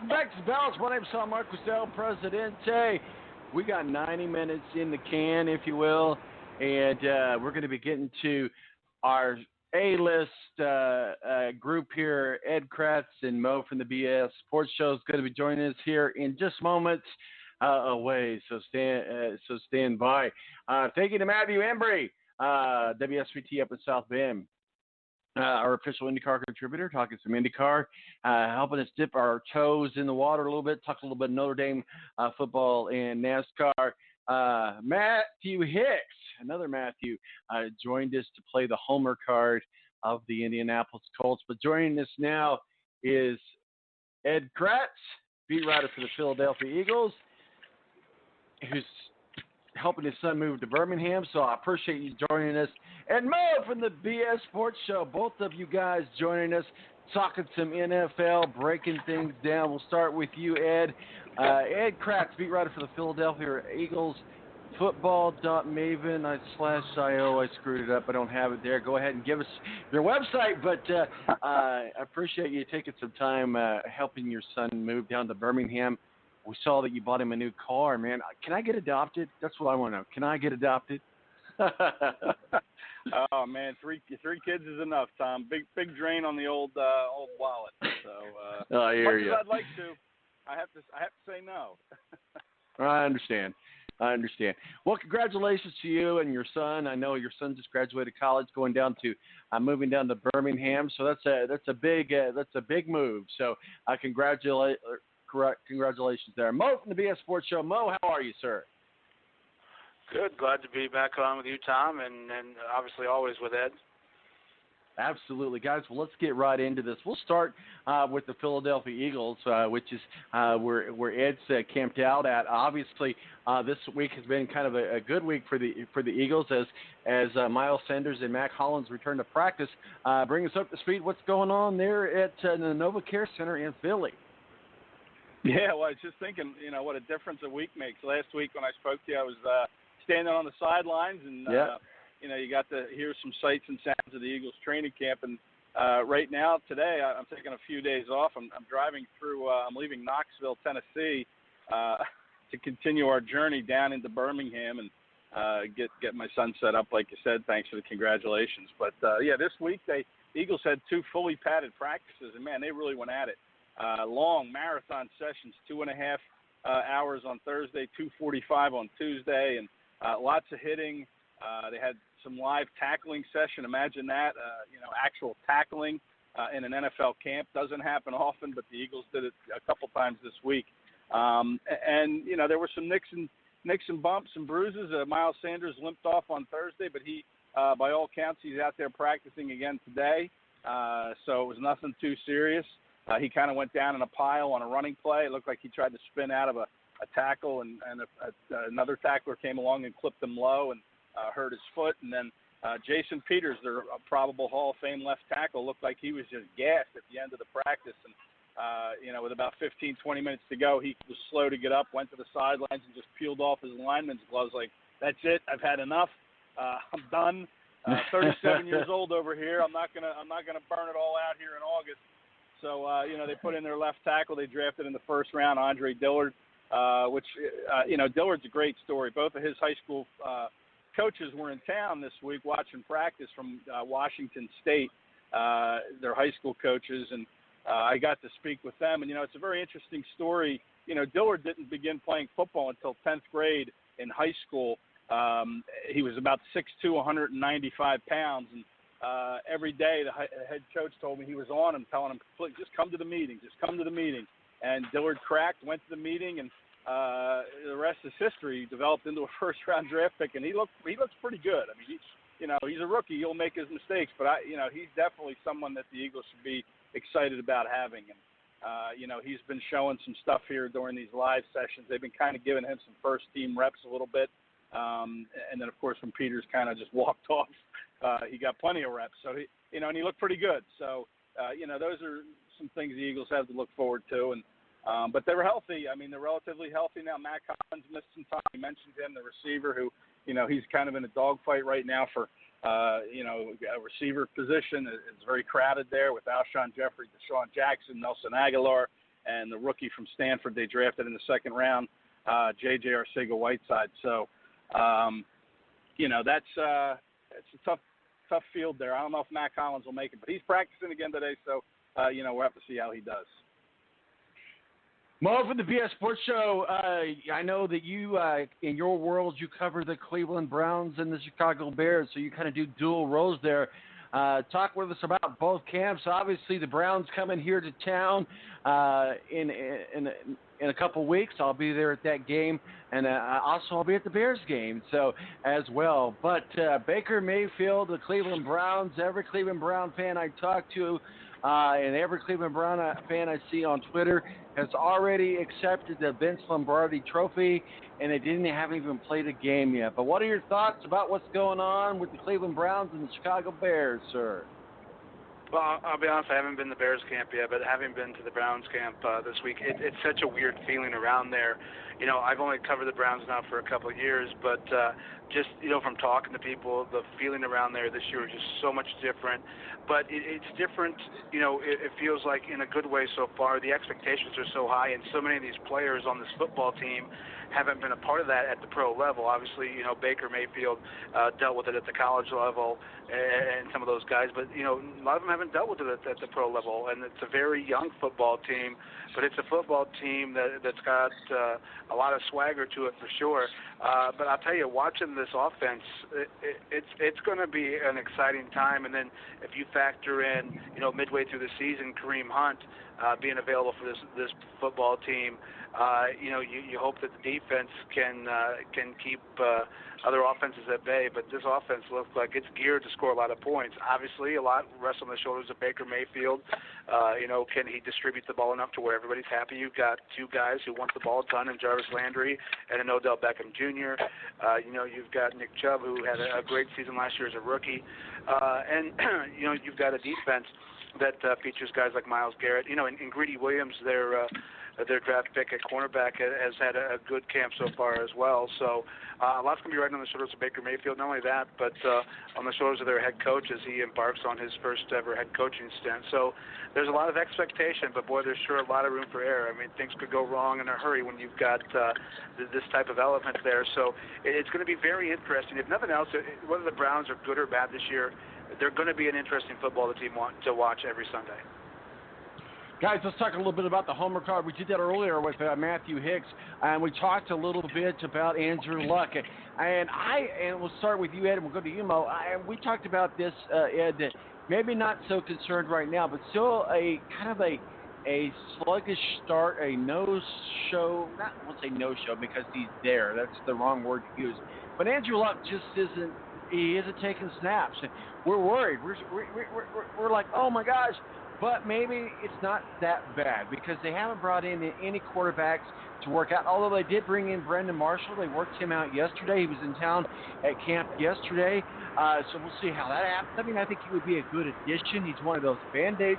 Welcome back to Balance. My name is Tom Marcos, El Presidente. We got 90 minutes in the can, if you will, and we're going to be getting to our A-list group here. Ed Kractz and Mo from the BS Sports Show is going to be joining us here in just moments away, so stand by. Thank you to Matthew Embury, WSBT up in South Bend. Our official IndyCar contributor, talking some IndyCar, helping us dip our toes in the water a little bit, talk a little bit of Notre Dame football and NASCAR. Matthew Hicks, another Matthew, joined us to play the homer card of the Indianapolis Colts. But joining us now is Ed Kractz, beat writer for the Philadelphia Eagles, who's helping his son move to Birmingham, so I appreciate you joining us. And Mo from the BS Sports Show, both of you guys joining us, talking some NFL, breaking things down. We'll start with you, Ed. Ed Kractz, beat writer for the Philadelphia Eagles, football.maven/io. I screwed it up. I don't have it there. Go ahead and give us your website, but I appreciate you taking some time helping your son move down to Birmingham. We saw that you bought him a new car, man. Can I get adopted? That's what I want to know. Can I get adopted? Oh man, three kids is enough, Tom. Big drain on the old wallet. So I hear much you. as I'd like to, I have to say no. I understand. Well, congratulations to you and your son. I know your son just graduated college, moving down to Birmingham. So that's a big move. So congratulations there. Mo from the BS Sports Show. Mo, how are you, sir? Good. Glad to be back on with you, Tom, and obviously always with Ed. Absolutely, guys. Well, let's get right into this. We'll start with the Philadelphia Eagles, which is where Ed's camped out at. Obviously, this week has been kind of a good week for the Eagles as Miles Sanders and Mac Hollins return to practice. Bring us up to speed. What's going on there at the NovaCare Center in Philly? Yeah, well, I was just thinking, what a difference a week makes. Last week when I spoke to you, I was standing on the sidelines, and you got to hear some sights and sounds of the Eagles training camp. And right now, today, I'm taking a few days off. I'm driving through. I'm leaving Knoxville, Tennessee, to continue our journey down into Birmingham and get my son set up, like you said. Thanks for the congratulations. But this week the Eagles had 2 fully padded practices, and man, they really went at it. Long marathon sessions, 2.5 hours on Thursday, 2:45 on Tuesday, and lots of hitting. They had some live tackling session. Imagine that, actual tackling in an NFL camp doesn't happen often, but the Eagles did it a couple times this week. And there were some nicks and bumps and bruises. Miles Sanders limped off on Thursday, but he, by all counts, he's out there practicing again today. So it was nothing too serious. He kind of went down in a pile on a running play. It looked like he tried to spin out of a tackle, and another tackler came along and clipped him low and hurt his foot. And then Jason Peters, their probable Hall of Fame left tackle, looked like he was just gassed at the end of the practice. And, with about 15, 20 minutes to go, he was slow to get up, went to the sidelines, and just peeled off his lineman's gloves like, that's it, I've had enough. I'm done. 37 years old over here. I'm not gonna burn it all out here in August. So, they put in their left tackle. They drafted in the first round Andre Dillard, which, Dillard's a great story. Both of his high school coaches were in town this week watching practice from Washington State, their high school coaches, and I got to speak with them. And, it's a very interesting story. Dillard didn't begin playing football until 10th grade in high school. He was about 6'2", 195 pounds, and every day the head coach told me he was on him, telling him, please, just come to the meeting. And Dillard cracked, went to the meeting, and the rest is history. He developed into a first-round draft pick, and he looks pretty good. I mean, he's a rookie. He'll make his mistakes, but he's definitely someone that the Eagles should be excited about having. And he's been showing some stuff here during these live sessions. They've been kind of giving him some first-team reps a little bit, and then of course when Peters kind of just walked off, he got plenty of reps. So and he looked pretty good. So those are some things the Eagles have to look forward to. And but they were healthy. I mean, they're relatively healthy now. Mac Hollins missed some time. You mentioned him, the receiver, who, he's kind of in a dogfight right now for, a receiver position. It's very crowded there with Alshon Jeffrey, Deshaun Jackson, Nelson Aguilar, and the rookie from Stanford they drafted in the second round, J.J. Arcega-Whiteside. So, that's it's a tough field there. I don't know if Matt Collins will make it, but he's practicing again today, so, we'll have to see how he does. Mo from the BS Sports Show, I know that you, in your world, you cover the Cleveland Browns and the Chicago Bears, so you kind of do dual roles there. Talk with us about both camps. Obviously, the Browns coming here to town in a couple weeks. I'll be there at that game, and also I'll be at the Bears game as well. But Baker Mayfield, the Cleveland Browns, every Cleveland Brown fan I talk to, and every Cleveland Brown fan I see on Twitter has already accepted the Vince Lombardi Trophy, and they haven't even played a game yet. But what are your thoughts about what's going on with the Cleveland Browns and the Chicago Bears, sir? Well, I'll be honest, I haven't been to the Bears camp yet, but having been to the Browns camp this week, it's such a weird feeling around there. I've only covered the Browns now for a couple of years, but just, from talking to people, the feeling around there this year is just so much different. But it's different, it feels like in a good way so far. The expectations are so high, and so many of these players on this football team haven't been a part of that at the pro level. Obviously, Baker Mayfield dealt with it at the college level and some of those guys, but, a lot of them haven't dealt with it at the pro level, and it's a very young football team, but it's a football team that's got a lot of swagger to it for sure. But I'll tell you, watching this offense, it's going to be an exciting time, and then if you factor in, midway through the season, Kareem Hunt being available for this football team, you hope that the defense can keep other offenses at bay. But this offense looks like it's geared to score a lot of points. Obviously, a lot rests on the shoulders of Baker Mayfield. Can he distribute the ball enough to where everybody's happy? You've got two guys who want the ball a ton in Jarvis Landry and an Odell Beckham Jr. You've got Nick Chubb, who had a great season last year as a rookie. And you've got a defense that features guys like Myles Garrett. And Greedy Williams, their draft pick at cornerback, has had a good camp so far as well. So a lot's going to be riding on the shoulders of Baker Mayfield. Not only that, but on the shoulders of their head coach as he embarks on his first ever head coaching stint. So there's a lot of expectation, but boy, there's sure a lot of room for error. I mean, things could go wrong in a hurry when you've got this type of element there. So it's going to be very interesting. If nothing else, whether the Browns are good or bad this year, they're going to be an interesting football team to watch every Sunday. Guys, let's talk a little bit about the homer card. We did that earlier with Matthew Hicks, and we talked a little bit about Andrew Luck. And we'll start with you, Ed, and we'll go to you, Mo. We talked about this, Ed, maybe not so concerned right now, but still a kind of a sluggish start, a no-show. I won't say no-show because he's there. That's the wrong word to use. But Andrew Luck just isn't. He isn't taking snaps. We're worried. We're like, oh my gosh. But maybe it's not that bad because they haven't brought in any quarterbacks to work out. Although they did bring in Brandon Marshall. They worked him out yesterday. He was in town at camp yesterday. So we'll see how that happens. I mean, I think he would be a good addition. He's one of those Band-Aid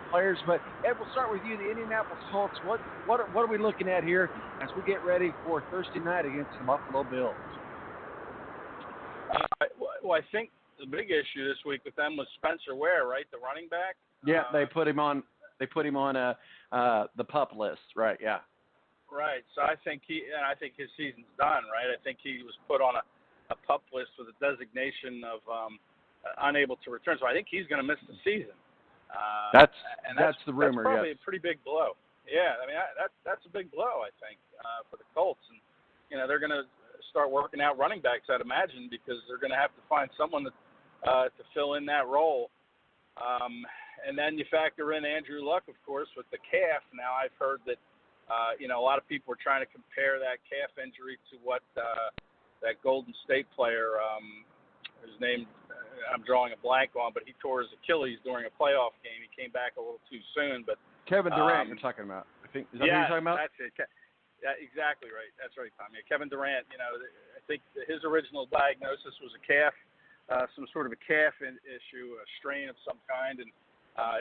players. But, Ed, we'll start with you, the Indianapolis Colts. What are we looking at here as we get ready for Thursday night against the Buffalo Bills? Well, I think the big issue this week with them was Spencer Ware, right, the running back? Yeah, they put him on the PUP list, right? Yeah. Right. So I think his season's done, right? I think he was put on a PUP list with a designation of unable to return. So I think he's going to miss the season. That's the rumor. That's probably yes. a pretty big blow. Yeah, I mean that's a big blow, I think, for the Colts, and they're going to start working out running backs, I'd imagine, because they're going to have to find someone to fill in that role. And then you factor in Andrew Luck, of course, with the calf. Now I've heard that a lot of people are trying to compare that calf injury to what that Golden State player, whose name I'm drawing a blank on, but he tore his Achilles during a playoff game. He came back a little too soon, but Kevin Durant, you're talking about. I think is that what you're talking about? That's it. Yeah, exactly right. That's right, Tom. Yeah, Kevin Durant. I think his original diagnosis was a calf, some sort of a calf issue, a strain of some kind, and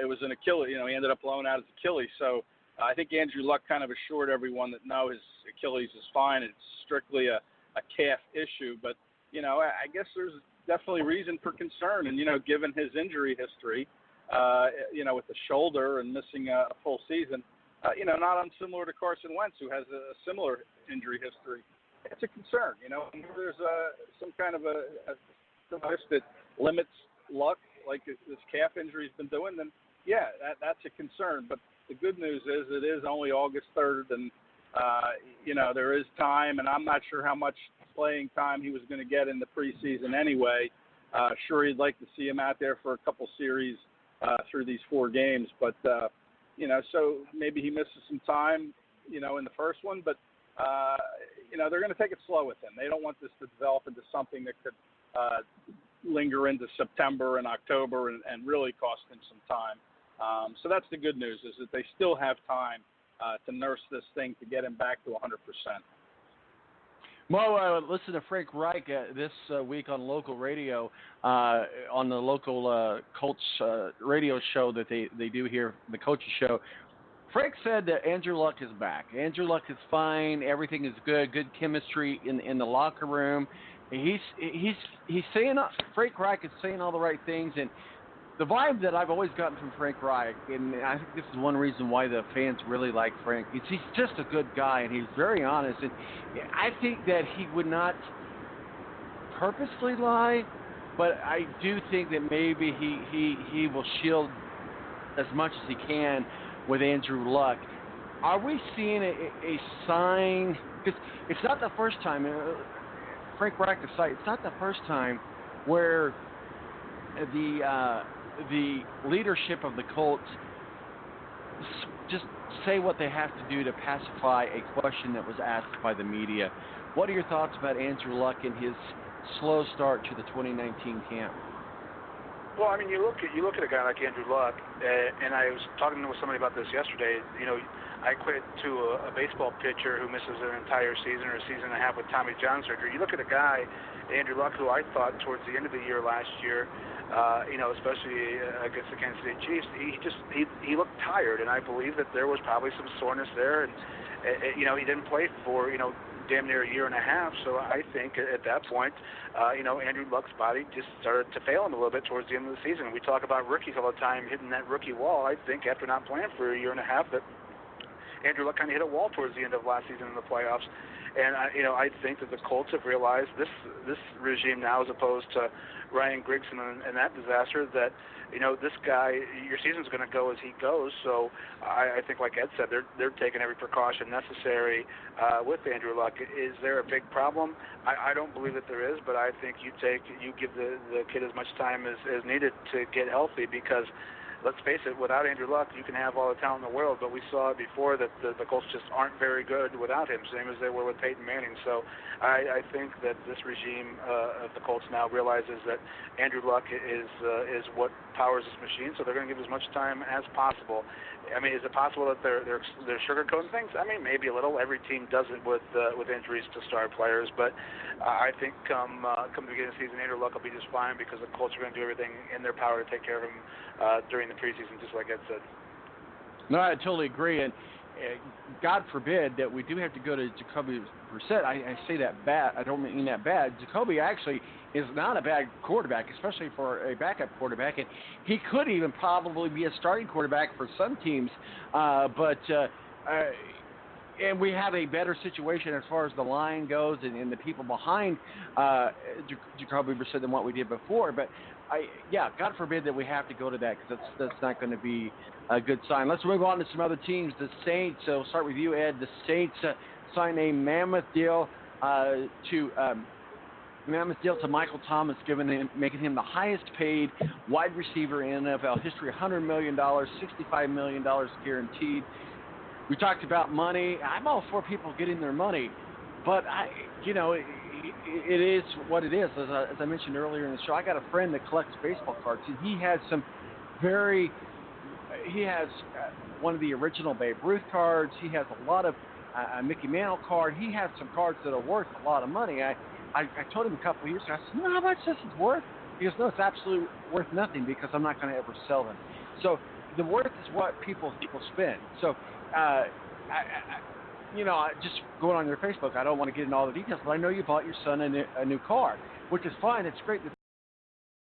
it was an Achilles. He ended up blowing out his Achilles. So I think Andrew Luck kind of assured everyone that no, his Achilles is fine. It's strictly a calf issue. But I guess there's definitely reason for concern. And given his injury history, with the shoulder and missing a full season, not unsimilar to Carson Wentz, who has a similar injury history. It's a concern. When there's some kind of a device that limits luck, like this calf injury has been doing, then yeah, that's a concern. But the good news is it is only August 3rd, and there is time, and I'm not sure how much playing time he was going to get in the preseason anyway. Sure, he'd like to see him out there for a couple series through these 4 games, but so maybe he misses some time, in the first one, but they're going to take it slow with him. They don't want this to develop into something that could linger into September and October and really cost him some time. So that's the good news, is that they still have time to nurse this thing to get him back to 100%. Mo, listen to Frank Reich this week on local radio, on the local Colts radio show that they do here, the coaches show. Frank said that Andrew Luck is back. Andrew Luck is fine. Everything is good chemistry in the locker room. He's saying, Frank Reich is saying all the right things, and the vibe that I've always gotten from Frank Reich, and I think this is one reason why the fans really like Frank, is he's just a good guy, and he's very honest. And I think that he would not purposely lie, but I do think that maybe he will shield as much as he can with Andrew Luck. Are we seeing a sign? Because it's not the first time, Frank Reich aside, it's not the first time where the leadership of the Colts just say what they have to do to pacify a question that was asked by the media. What are your thoughts about Andrew Luck and his slow start to the 2019 camp? Well, I mean, you look at a guy like Andrew Luck, and I was talking with somebody about this yesterday. I equate to a baseball pitcher who misses an entire season or a season and a half with Tommy John surgery. You look at a guy, Andrew Luck, who I thought towards the end of the year last year, especially against the Kansas City Chiefs, he looked tired, and I believe that there was probably some soreness there, and he didn't play for damn near a year and a half. So I think at that point, Andrew Luck's body just started to fail him a little bit towards the end of the season. We talk about rookies all the time hitting that rookie wall. I think after not playing for a year and a half, that Andrew Luck kind of hit a wall towards the end of last season in the playoffs. And I think that the Colts have realized this regime now, as opposed to Ryan Grigson and that disaster, that this guy, your season's going to go as he goes. So I think, like Ed said, they're taking every precaution necessary with Andrew Luck. Is there a big problem? I don't believe that there is, but I think you give the kid as much time as needed to get healthy, because let's face it, without Andrew Luck, you can have all the talent in the world, but we saw before that the Colts just aren't very good without him, same as they were with Peyton Manning. So I think that this regime of the Colts now realizes that Andrew Luck is what powers this machine, so they're going to give as much time as possible. I mean, is it possible that they're sugarcoating things? I mean, maybe a little. Every team does it with injuries to star players, but I think come the beginning of the season, Andrew Luck will be just fine, because the Colts are going to do everything in their power to take care of him during the preseason, just like Ed said. No, I totally agree, and God forbid that we do have to go to Jacoby Brissett. I say that bad. I don't mean that bad. Jacoby actually is not a bad quarterback, especially for a backup quarterback, and he could even probably be a starting quarterback for some teams. And we have a better situation as far as the line goes and the people behind Jacoby Brissett than what we did before. But God forbid that we have to go to that, because that's not going to be a good sign. Let's move on to some other teams. The Saints. So we'll start with you, Ed. The Saints signed a mammoth deal to Michael Thomas, making him the highest paid wide receiver in NFL history. $100 million, $65 million guaranteed. We talked about money. I'm all for people getting their money, but it is what it is. As I mentioned earlier in the show, I got a friend that collects baseball cards, and he has one of the original Babe Ruth cards. He has a lot of Mickey Mantle card. He has some cards that are worth a lot of money. I told him a couple of years ago, I said, how much this is worth? He goes, no, it's absolutely worth nothing, because I'm not going to ever sell them. So the worth is what people spend. So just going on your Facebook, I don't want to get into all the details, but I know you bought your son a new car, which is fine. It's great that